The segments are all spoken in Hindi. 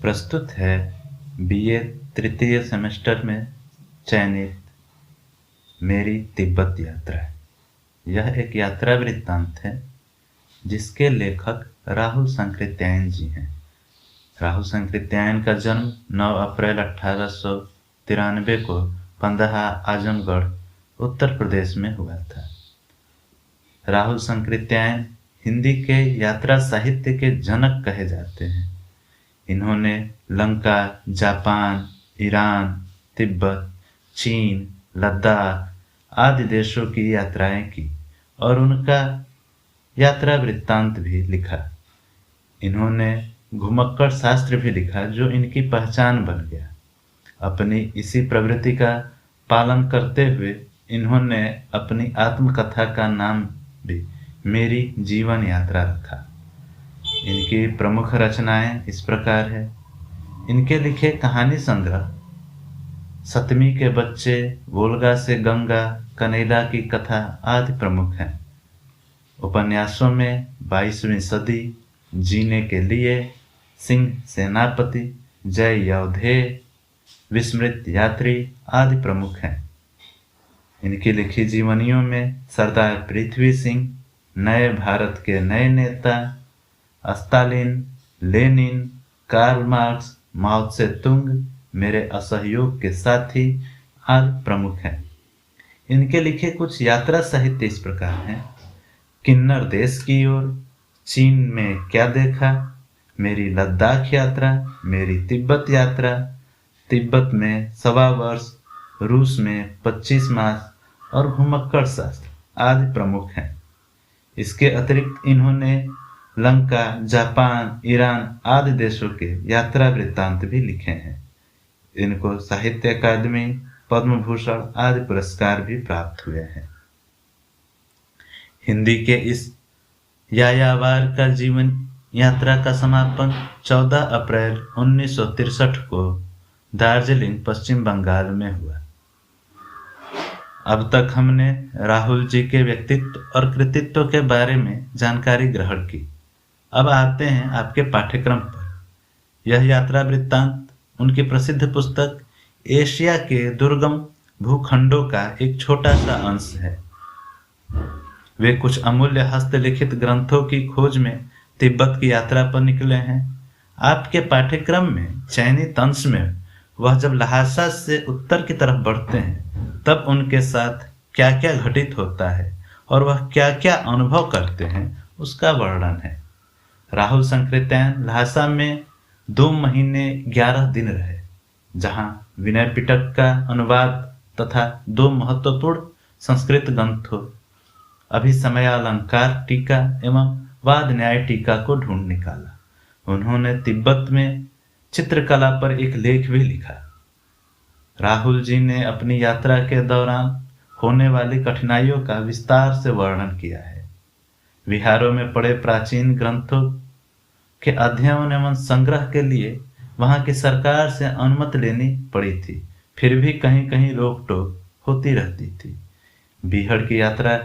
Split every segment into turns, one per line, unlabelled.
प्रस्तुत है बीए तृतीय सेमेस्टर में चयनित मेरी तिब्बत यात्रा। यह एक यात्रा वृत्तांत है जिसके लेखक राहुल संकृत्यायन जी हैं। राहुल संकृत्यायन का जन्म 9 अप्रैल 1893 को पंदहा आजमगढ़ उत्तर प्रदेश में हुआ था। राहुल संकृत्यायन हिंदी के यात्रा साहित्य के जनक कहे जाते हैं। इन्होंने लंका, जापान, ईरान, तिब्बत, चीन, लद्दाख आदि देशों की यात्राएं की और उनका यात्रा वृत्तांत भी लिखा। इन्होंने घुमक्कड़ शास्त्र भी लिखा जो इनकी पहचान बन गया। अपनी इसी प्रवृत्ति का पालन करते हुए इन्होंने अपनी आत्मकथा का नाम भी मेरी जीवन यात्रा रखा। इनकी प्रमुख रचनाएं इस प्रकार है। इनके लिखे कहानी संग्रह सतमी के बच्चे, वोल्गा से गंगा, कनैला की कथा आदि प्रमुख हैं। उपन्यासों में 22वीं सदी, जीने के लिए, सिंह सेनापति, जय योधे, विस्मृत यात्री आदि प्रमुख हैं। इनकी लिखी जीवनियों में सरदार पृथ्वी सिंह, नए भारत के नए नेता, स्टालिन, लेनिन, कार्ल मार्क्स, माओ त्से तुंग, मेरे असहयोग के साथी आदि प्रमुख हैं। इनके लिखे कुछ यात्रा साहित्य इस प्रकार हैं। किन्नर देश की ओर, चीन में क्या देखा, मेरी लद्दाख यात्रा, मेरी तिब्बत यात्रा, तिब्बत में 1.25 वर्ष, रूस में 25 मास और घुमक्कड़ शास्त्र आदि प्रमुख हैं। इसके अतिरिक्त इन्होंने लंका, जापान, ईरान आदि देशों के यात्रा वृत्तांत भी लिखे हैं। इनको साहित्य अकादमी, पद्म भूषण आदि पुरस्कार भी प्राप्त हुए हैं। हिंदी के इस यायावर का जीवन यात्रा का समापन 14 अप्रैल 1963 को दार्जिलिंग, पश्चिम बंगाल में हुआ। अब तक हमने राहुल जी के व्यक्तित्व और कृतित्व के बारे में जानकारी ग्रहण की। अब आते हैं आपके पाठ्यक्रम पर। यह यात्रा वृत्तांत उनकी प्रसिद्ध पुस्तक एशिया के दुर्गम भूखंडों का एक छोटा सा अंश है। वे कुछ अमूल्य हस्तलिखित ग्रंथों की खोज में तिब्बत की यात्रा पर निकले हैं। आपके पाठ्यक्रम में चयनित अंश में वह जब लहासा से उत्तर की तरफ बढ़ते हैं तब उनके साथ क्या क्या घटित होता है और वह क्या क्या अनुभव करते हैं उसका वर्णन है। राहुल संकृत्यायन लहासा में 2 महीने 11 दिन रहे, जहां विनय पिटक का अनुवाद तथा 2 महत्वपूर्ण संस्कृत ग्रंथों अभिसमयालंकार टीका एवं वाद न्याय टीका को ढूंढ निकाला। उन्होंने तिब्बत में चित्रकला पर एक लेख भी लिखा। राहुल जी ने अपनी यात्रा के दौरान होने वाली कठिनाइयों का विस्तार से वर्णन किया है। विहारों में पड़े प्राचीन ग्रंथों के अध्ययन एवं संग्रह के लिए वहां की सरकार से अनुमति लेनी पड़ी थी, फिर भी कहीं कहीं रोक टोक होती रहती थी। बीहड़ की यात्रा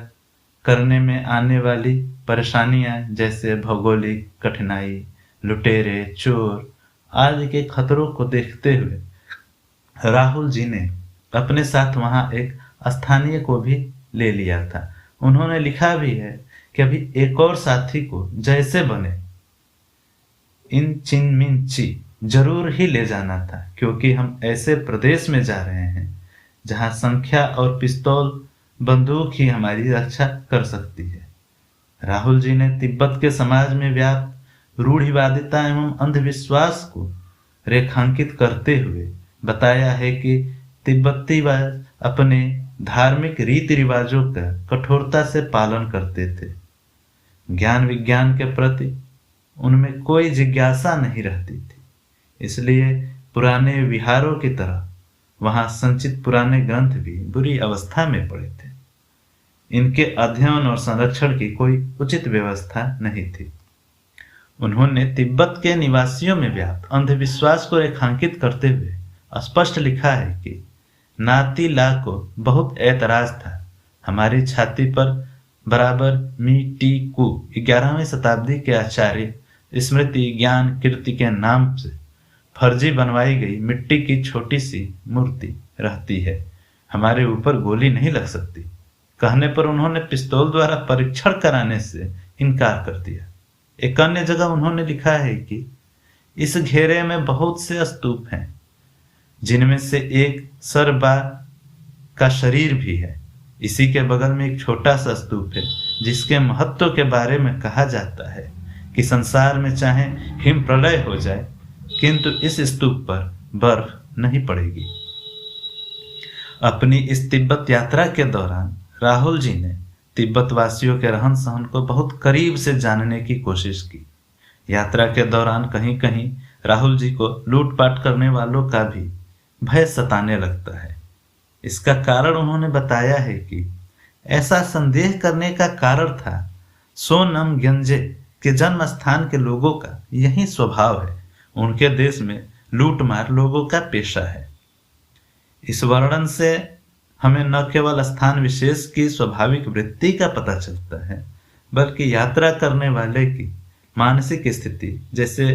करने में आने वाली परेशानियां जैसे भौगोलिक कठिनाई, लुटेरे, चोर आदि के खतरों को देखते हुए राहुल जी ने अपने साथ वहां एक स्थानीय को भी ले लिया था। उन्होंने लिखा भी है कि अभी एक और साथी को जैसे बने इन चिनमिनची जरूर ही ले जाना था, क्योंकि हम ऐसे प्रदेश में जा रहे हैं जहां संख्या और पिस्तौल बंदूक ही हमारी रक्षा कर सकती है। राहुल जी ने तिब्बत के समाज में व्याप्त रूढ़िवादिता एवं अंधविश्वास को रेखांकित करते हुए बताया है कि तिब्बतीवाद अपने धार्मिक रीति रिवाजों का कठोरता से पालन करते थे। ज्ञान विज्ञान के प्रति उनमें कोई जिज्ञासा नहीं रहती थी, इसलिए पुराने विहारों की तरह वहां संचित पुराने ग्रंथ भी बुरी अवस्था में पड़े थे। इनके अध्ययन और संरक्षण की कोई उचित व्यवस्था नहीं थी। उन्होंने तिब्बत के निवासियों में व्याप्त अंधविश्वास को रेखांकित करते हुए स्पष्ट लिखा है कि नाती ला को बहुत ऐतराज था। हमारी छाती पर बराबर मी टी कु 11वीं शताब्दी के आचार्य स्मृति ज्ञान कीर्ति के नाम से फर्जी बनवाई गई मिट्टी की छोटी सी मूर्ति रहती है, हमारे ऊपर गोली नहीं लग सकती। कहने पर उन्होंने पिस्तौल द्वारा परीक्षण कराने से इनकार कर दिया। एक अन्य जगह उन्होंने लिखा है कि इस घेरे में बहुत से स्तूप हैं, जिनमें से एक सरबा का शरीर भी है। इसी के बगल में एक छोटा सा स्तूप है, जिसके महत्व के बारे में कहा जाता है कि संसार में चाहे हिम प्रलय हो जाए, किंतु इस स्तूप पर बर्फ नहीं पड़ेगी। अपनी इस तिब्बत यात्रा के दौरान राहुल जी ने तिब्बत वासियों के रहन सहन को बहुत करीब से जानने की कोशिश की। यात्रा के दौरान कहीं कहीं राहुल जी को लूटपाट करने वालों का भी भय सताने लगता है। इसका कारण उन्होंने बताया है कि ऐसा संदेह करने का कारण था सोनम ग्यंजे के जन्म स्थान के लोगों का यही स्वभाव है। उनके देश में लूटमार लोगों का पेशा है। इस वर्णन से हमें न केवल स्थान विशेष की स्वाभाविक वृत्ति का पता चलता है, बल्कि यात्रा करने वाले की मानसिक स्थिति, जैसे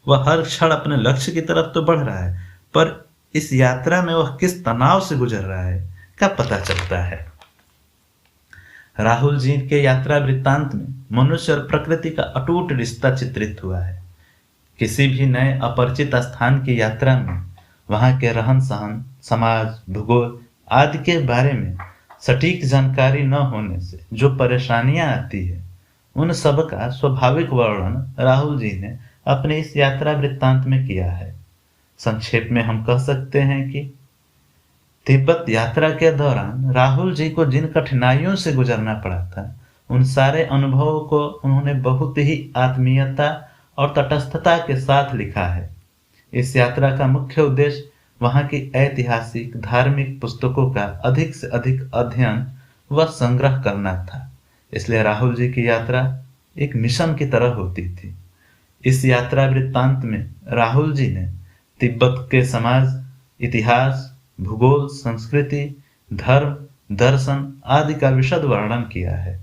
वह हर क्षण अपने लक्ष्य की तरफ तो बढ़ रहा है, पर इस यात्रा में वह किस तनाव से गुजर रहा है का पता चलता है। राहुल जी के यात्रा वृत्तांत में मनुष्य और प्रकृति का अटूट रिश्ता चित्रित हुआ है। किसी भी नए अपरिचित स्थान की यात्रा में वहां के रहन सहन, समाज, भूगोल आदि के बारे में सटीक जानकारी न होने से जो परेशानियां आती है, उन सब का स्वाभाविक वर्णन राहुल जी ने अपने इस यात्रा वृत्तांत में किया है। संक्षेप में हम कह सकते हैं कि तिब्बत यात्रा के दौरान राहुल जी को जिन कठिनाइयों से गुजरना पड़ा था, उन सारे अनुभवों को उन्होंने बहुत ही आत्मीयता और तटस्थता के साथ लिखा है। इस यात्रा का मुख्य उद्देश्य वहां की ऐतिहासिक धार्मिक पुस्तकों का अधिक से अधिक अध्ययन व संग्रह करना था। इसलिए राहुल जी की यात्रा एक मिशन की तरह होती थी। इस यात्रा वृत्तांत में राहुल जी ने तिब्बत के समाज, इतिहास, भूगोल, संस्कृति, धर्म, दर्शन आदि का विशद वर्णन किया है।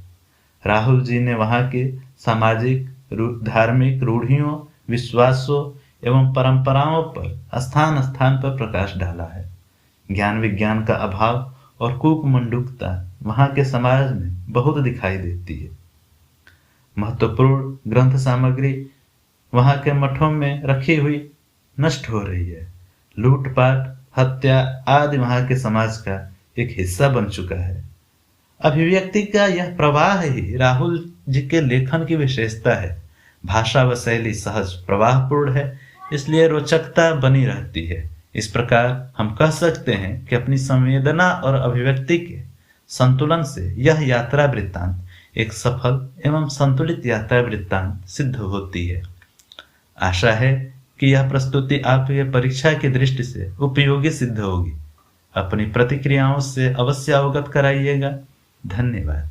राहुल जी ने वहां के सामाजिक, धार्मिक रूढ़ियों, विश्वासों एवं परंपराओं पर स्थान स्थान पर प्रकाश डाला है। ज्ञान विज्ञान का अभाव और कूपमंडूकता वहां के समाज में बहुत दिखाई देती है। महत्वपूर्ण ग्रंथ सामग्री वहां के मठों में रखी हुई नष्ट हो रही है। लूटपाट, हत्या आदि वहां के समाज का एक हिस्सा बन चुका है। अभिव्यक्ति का यह प्रवाह ही राहुल जी के लेखन की विशेषता है। भाषा व शैली सहज प्रवाहपूर्ण है, इसलिए रोचकता बनी रहती है। इस प्रकार हम कह सकते हैं कि अपनी संवेदना और अभिव्यक्ति के संतुलन से यह यात्रा वृत्तांत एक सफल एवं संतुलित यात्रा वृत्तांत सिद्ध होती है। आशा है कि यह प्रस्तुति आपके परीक्षा की दृष्टि से उपयोगी सिद्ध होगी। अपनी प्रतिक्रियाओं से अवश्य अवगत कराइएगा। धन्यवाद।